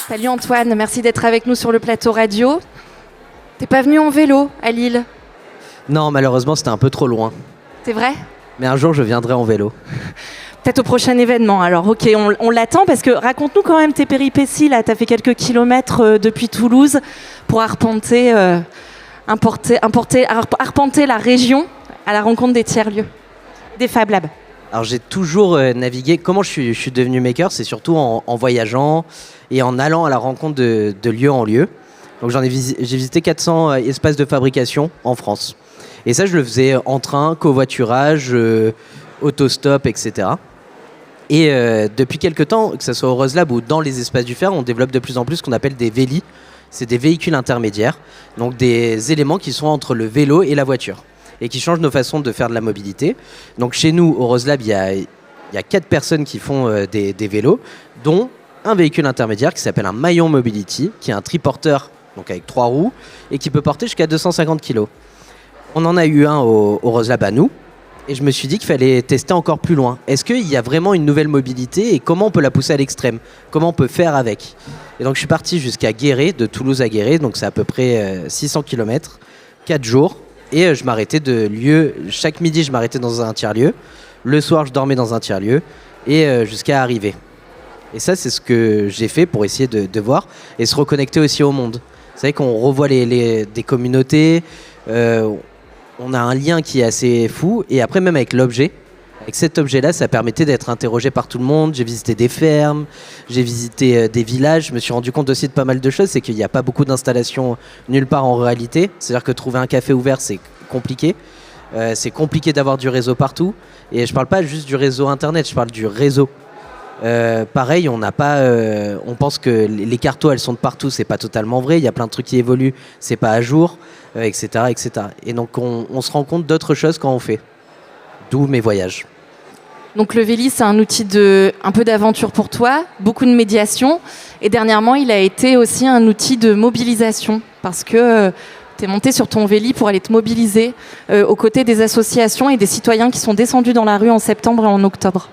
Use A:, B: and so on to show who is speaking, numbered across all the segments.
A: Salut Antoine, merci d'être avec nous sur le plateau radio. T'es pas venu en vélo à Lille?
B: Non, malheureusement, c'était un peu trop loin.
A: C'est vrai?
B: Mais un jour, je viendrai en vélo.
A: Peut-être au prochain événement. Alors, ok, on l'attend parce que raconte-nous quand même tes péripéties. Là, t'as fait quelques kilomètres depuis Toulouse pour arpenter la région à la rencontre des tiers-lieux, des Fab Labs.
B: Alors, j'ai toujours navigué. Comment je suis devenu maker? C'est surtout en voyageant et en allant à la rencontre de lieu en lieu. Donc, j'ai visité 400 espaces de fabrication en France. Et ça, je le faisais en train, covoiturage, autostop, etc. Et depuis quelques temps, que ce soit au Roselab ou dans les espaces du fer, on développe de plus en plus ce qu'on appelle des vélis. C'est des véhicules intermédiaires, donc des éléments qui sont entre le vélo et la voiture et qui changent nos façons de faire de la mobilité. Donc chez nous, au Roselab, il y a 4 personnes qui font des vélos, dont un véhicule intermédiaire qui s'appelle un Maillon Mobility, qui est un triporteur donc avec 3 roues et qui peut porter jusqu'à 250 kg. On en a eu un au Roselab à nous. Et je me suis dit qu'il fallait tester encore plus loin. Est-ce qu'il y a vraiment une nouvelle mobilité et comment on peut la pousser à l'extrême? Comment on peut faire avec? Et donc je suis parti jusqu'à Guéret, de Toulouse à Guéret, donc c'est à peu près 600 km, 4 jours. Et je m'arrêtais chaque midi je m'arrêtais dans un tiers-lieu. Le soir je dormais dans un tiers-lieu et jusqu'à arriver. Et ça c'est ce que j'ai fait pour essayer de voir et se reconnecter aussi au monde. Vous savez qu'on revoit des communautés, on a un lien qui est assez fou. Et après, même avec l'objet, avec cet objet-là, ça permettait d'être interrogé par tout le monde. J'ai visité des fermes, j'ai visité des villages. Je me suis rendu compte aussi de pas mal de choses. C'est qu'il n'y a pas beaucoup d'installations nulle part en réalité. C'est-à-dire que trouver un café ouvert, c'est compliqué. C'est compliqué d'avoir du réseau partout. Et je parle pas juste du réseau Internet, je parle du réseau. Pareil, on pense que les cartos elles sont de partout, c'est pas totalement vrai. Il y a plein de trucs qui évoluent, c'est pas à jour, etc., etc. Et donc on se rend compte d'autres choses quand on fait. D'où mes voyages.
A: Donc le Véli, c'est un outil un peu d'aventure pour toi, beaucoup de médiation. Et dernièrement, il a été aussi un outil de mobilisation parce que tu es monté sur ton Véli pour aller te mobiliser aux côtés des associations et des citoyens qui sont descendus dans la rue en septembre et en octobre.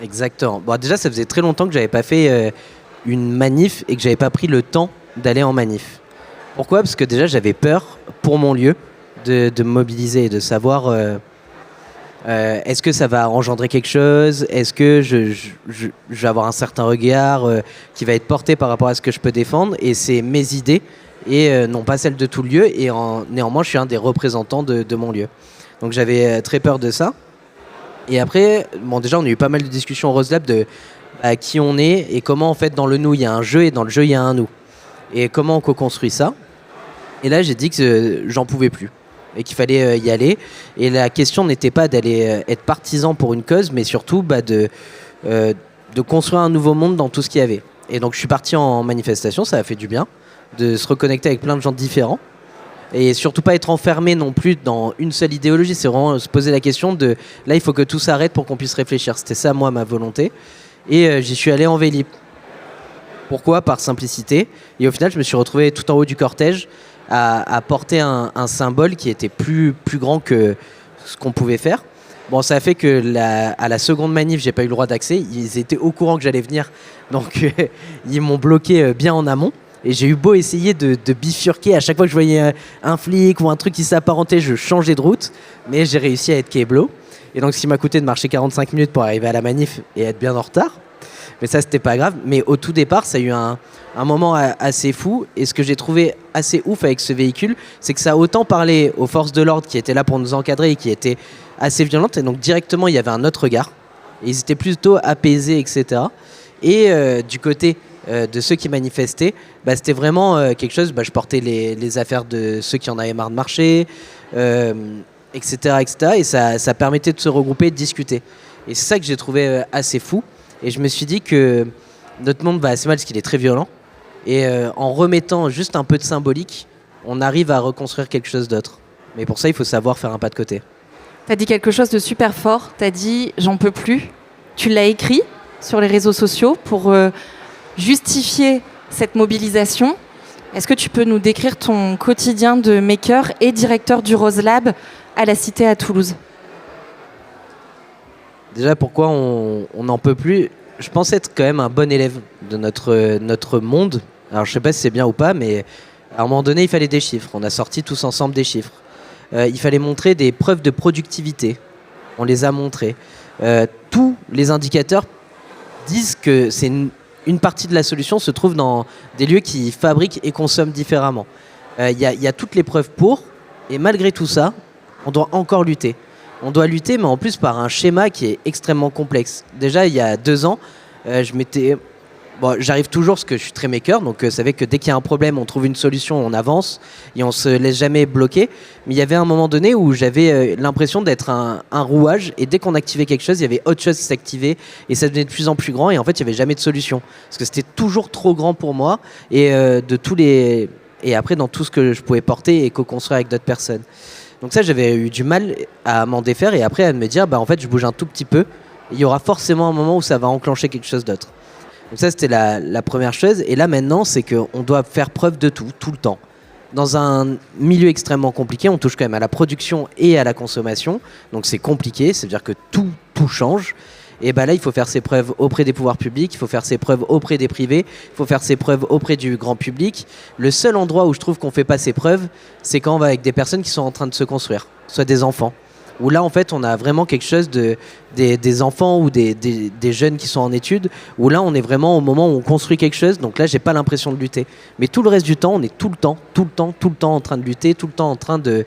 B: Exactement. Bon, déjà, ça faisait très longtemps que j'avais pas fait une manif et que j'avais pas pris le temps d'aller en manif. Pourquoi? Parce que déjà, j'avais peur pour mon lieu de me mobiliser et de savoir est-ce que ça va engendrer quelque chose? Est-ce que je vais avoir un certain regard qui va être porté par rapport à ce que je peux défendre? Et c'est mes idées et non pas celles de tout le lieu. Et néanmoins, je suis un des représentants de mon lieu. Donc j'avais très peur de ça. Et après, bon, déjà, on a eu pas mal de discussions au Roselab de qui on est et comment, en fait, dans le nous, il y a un jeu et dans le jeu, il y a un nous. Et comment on co-construit ça. Et là, j'ai dit que j'en pouvais plus et qu'il fallait y aller. Et la question n'était pas d'aller être partisan pour une cause, mais surtout de construire un nouveau monde dans tout ce qu'il y avait. Et donc, je suis parti en manifestation, ça a fait du bien, de se reconnecter avec plein de gens différents. Et surtout pas être enfermé non plus dans une seule idéologie, c'est vraiment se poser la question de là il faut que tout s'arrête pour qu'on puisse réfléchir. C'était ça moi ma volonté et j'y suis allé en Vélib. Pourquoi? Par simplicité. Et au final je me suis retrouvé tout en haut du cortège à porter un symbole qui était plus grand que ce qu'on pouvait faire. Bon, ça a fait que à la seconde manif j'ai pas eu le droit d'accès. Ils étaient au courant que j'allais venir, donc ils m'ont bloqué bien en amont. Et j'ai eu beau essayer de bifurquer, à chaque fois que je voyais un flic ou un truc qui s'apparentait, je changeais de route, mais j'ai réussi à être kéblo. Et donc, ce qui m'a coûté de marcher 45 minutes pour arriver à la manif et être bien en retard. Mais ça, c'était pas grave. Mais au tout départ, ça a eu un moment assez fou. Et ce que j'ai trouvé assez ouf avec ce véhicule, c'est que ça a autant parlé aux forces de l'ordre qui étaient là pour nous encadrer et qui étaient assez violentes. Et donc, directement, il y avait un autre regard. Et ils étaient plutôt apaisés, etc. Et du côté de ceux qui manifestaient, c'était vraiment quelque chose, je portais les affaires de ceux qui en avaient marre de marcher, etc., etc. Et ça permettait de se regrouper et de discuter. Et c'est ça que j'ai trouvé assez fou. Et je me suis dit que notre monde va assez mal parce qu'il est très violent. Et en remettant juste un peu de symbolique, on arrive à reconstruire quelque chose d'autre. Mais pour ça, il faut savoir faire un pas de côté.
A: Tu as dit quelque chose de super fort. Tu as dit « j'en peux plus ». Tu l'as écrit sur les réseaux sociaux pour justifier cette mobilisation. Est-ce que tu peux nous décrire ton quotidien de maker et directeur du Roselab à la Cité à Toulouse?
B: Déjà, pourquoi on n'en peut plus? je pense être quand même un bon élève de notre monde. Alors je sais pas si c'est bien ou pas, mais à un moment donné, il fallait des chiffres. On a sorti tous ensemble des chiffres. Il fallait montrer des preuves de productivité. On les a montrés. Tous les indicateurs disent que une partie de la solution se trouve dans des lieux qui fabriquent et consomment différemment. Il y a toutes les preuves pour, et malgré tout ça, on doit encore lutter. On doit lutter, mais en plus par un schéma qui est extrêmement complexe. Déjà, il y a 2 ans, j'arrive toujours parce que je suis très maker, donc ça fait que dès qu'il y a un problème, on trouve une solution, on avance et on se laisse jamais bloquer. Mais il y avait un moment donné où j'avais l'impression d'être un rouage, et dès qu'on activait quelque chose, il y avait autre chose qui s'activait et ça devenait de plus en plus grand, et en fait il n'y avait jamais de solution parce que c'était toujours trop grand pour moi, et et après dans tout ce que je pouvais porter et co-construire avec d'autres personnes. Donc ça, j'avais eu du mal à m'en défaire, et après à me dire en fait je bouge un tout petit peu, il y aura forcément un moment où ça va enclencher quelque chose d'autre. Donc ça, c'était la première chose. Et là, maintenant, c'est qu'on doit faire preuve de tout le temps. Dans un milieu extrêmement compliqué, on touche quand même à la production et à la consommation. Donc c'est compliqué, c'est-à-dire que tout change. Et là, il faut faire ses preuves auprès des pouvoirs publics, il faut faire ses preuves auprès des privés, il faut faire ses preuves auprès du grand public. Le seul endroit où je trouve qu'on ne fait pas ses preuves, c'est quand on va avec des personnes qui sont en train de se construire, soit des enfants. Où là, en fait, on a vraiment quelque chose des enfants ou des jeunes qui sont en études, où là, on est vraiment au moment où on construit quelque chose. Donc là, j'ai pas l'impression de lutter. Mais tout le reste du temps, on est tout le temps en train de lutter, tout le temps en train de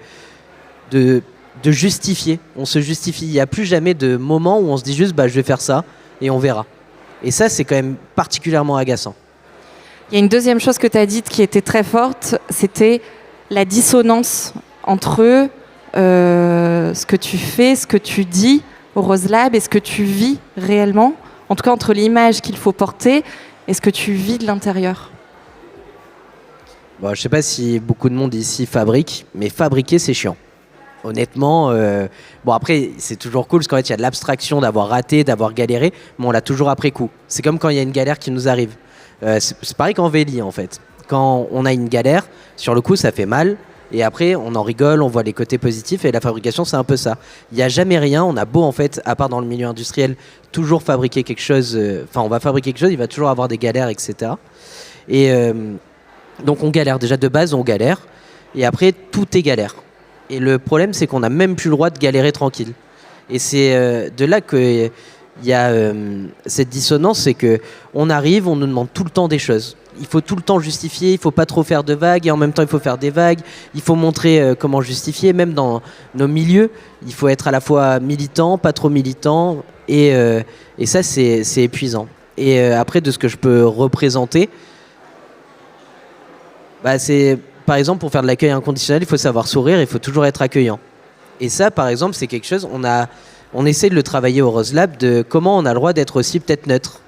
B: justifier. On se justifie. Il n'y a plus jamais de moment où on se dit juste, je vais faire ça et on verra. Et ça, c'est quand même particulièrement agaçant.
A: Il y a une deuxième chose que tu as dite qui était très forte, c'était la dissonance entre ce que tu fais, ce que tu dis au Rose Lab et ce que tu vis réellement, en tout cas entre l'image qu'il faut porter et ce que tu vis de l'intérieur.
B: Je ne sais pas si beaucoup de monde ici fabrique, mais fabriquer, c'est chiant. Honnêtement, après, c'est toujours cool parce qu'en fait, il y a de l'abstraction d'avoir raté, d'avoir galéré, mais on l'a toujours après coup. C'est comme quand il y a une galère qui nous arrive. C'est pareil qu'en véli, en fait. Quand on a une galère, sur le coup, ça fait mal. Et après, on en rigole, on voit les côtés positifs, et la fabrication, c'est un peu ça. Il n'y a jamais rien, on a beau, en fait, à part dans le milieu industriel, toujours fabriquer quelque chose, on va fabriquer quelque chose, il va toujours avoir des galères, etc. Et donc, on galère. Déjà, de base, on galère, et après, tout est galère. Et le problème, c'est qu'on n'a même plus le droit de galérer tranquille. Et c'est de là qu'il y a cette dissonance, c'est qu'on arrive, on nous demande tout le temps des choses. Il faut tout le temps justifier, il ne faut pas trop faire de vagues, et en même temps il faut faire des vagues, il faut montrer comment justifier, même dans nos milieux, il faut être à la fois militant, pas trop militant, et ça c'est épuisant. Et après, de ce que je peux représenter, c'est par exemple pour faire de l'accueil inconditionnel, il faut savoir sourire, il faut toujours être accueillant. Et ça par exemple c'est quelque chose, on essaie de le travailler au Rose Lab, de comment on a le droit d'être aussi peut-être neutre.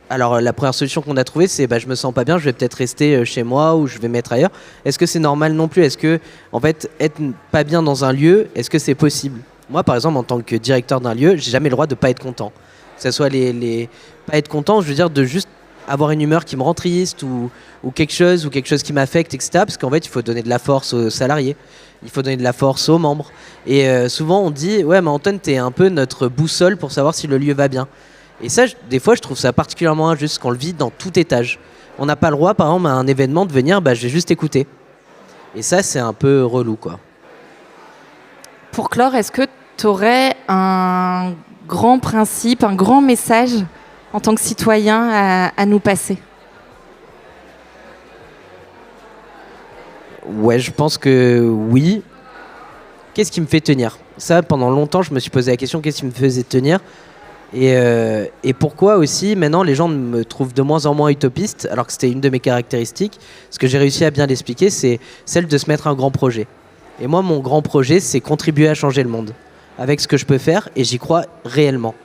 B: Alors la première solution qu'on a trouvée, c'est je me sens pas bien, je vais peut-être rester chez moi ou je vais me mettre ailleurs. Est-ce que c'est normal non plus? Est-ce que en fait être pas bien dans un lieu, est-ce que c'est possible? Moi par exemple en tant que directeur d'un lieu, j'ai jamais le droit de pas être content. Que ce soit les pas être content, je veux dire de juste avoir une humeur qui me rend triste ou quelque chose qui m'affecte, etc. Parce qu'en fait il faut donner de la force aux salariés, il faut donner de la force aux membres. Et souvent on dit ouais mais Antoine t'es un peu notre boussole pour savoir si le lieu va bien. Et ça, des fois, je trouve ça particulièrement injuste qu'on le vit dans tout étage. On n'a pas le droit, par exemple, à un événement de venir, je vais juste écouter. Et ça, c'est un peu relou, quoi.
A: Pour clore, est-ce que tu aurais un grand principe, un grand message en tant que citoyen à nous passer?
B: Ouais, je pense que oui. Qu'est-ce qui me fait tenir? Ça, pendant longtemps, je me suis posé la question, qu'est-ce qui me faisait tenir? Et pourquoi aussi maintenant les gens me trouvent de moins en moins utopiste, alors que c'était une de mes caractéristiques. Ce que j'ai réussi à bien l'expliquer, c'est celle de se mettre un grand projet. Et moi, mon grand projet, c'est contribuer à changer le monde avec ce que je peux faire, et j'y crois réellement.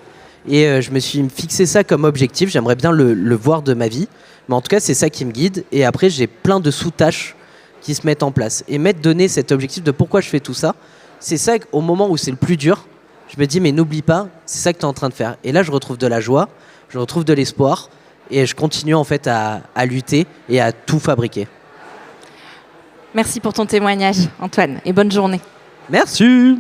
B: Et je me suis fixé ça comme objectif. J'aimerais bien le voir de ma vie, mais en tout cas c'est ça qui me guide. Et après j'ai plein de sous-tâches qui se mettent en place, et donner cet objectif de pourquoi je fais tout ça, c'est ça au moment où c'est le plus dur. Je me dis, mais n'oublie pas, c'est ça que tu es en train de faire. Et là, je retrouve de la joie, je retrouve de l'espoir, et je continue en fait à lutter et à tout fabriquer.
A: Merci pour ton témoignage, Antoine, et bonne journée.
B: Merci.